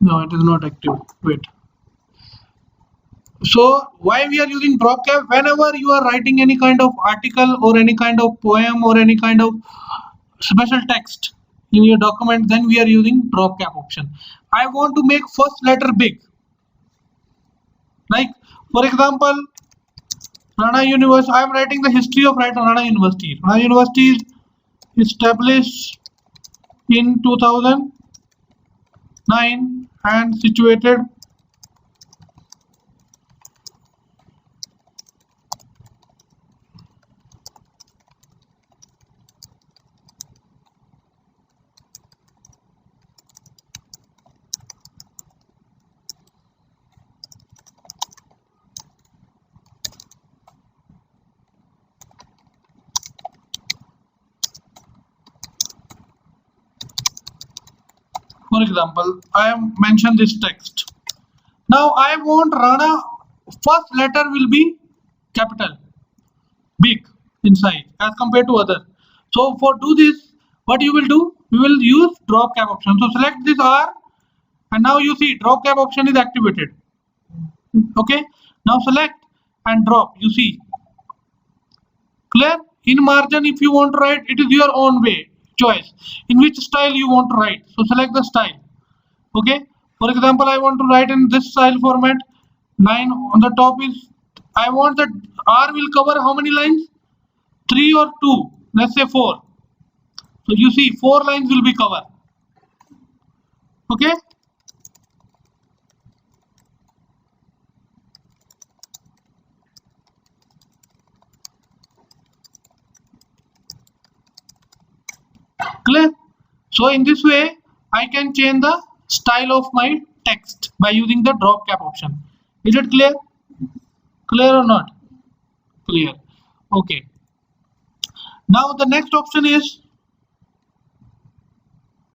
No, it is not active. Wait. So why we are using drop cap? Whenever you are writing any kind of article or any kind of poem or any kind of special text in your document, then we are using drop cap option. I want to make first letter big, like for example Rana University. I am writing the history of Rana University. Rana University is established in 2009 and situated for example, I have mentioned this text. Now I want Rana first letter will be capital, big in size as compared to other. So for do this, what you will do? We will use drop cap option. So select this R, and now you see drop cap option is activated. Okay. Now select and drop. You see clear. In margin, if you want to write, it is your own way choice. In which style you want to write. So select the style. Okay, for example, I want to write in this style format. 9 on the top is, I want that R will cover how many lines? 3 or 2, let's say 4. So you see 4 lines will be covered. Okay, clear. So in this way I can change the style of my text by using the drop cap option. Is it clear? Clear or not? Clear. Okay, now the next option is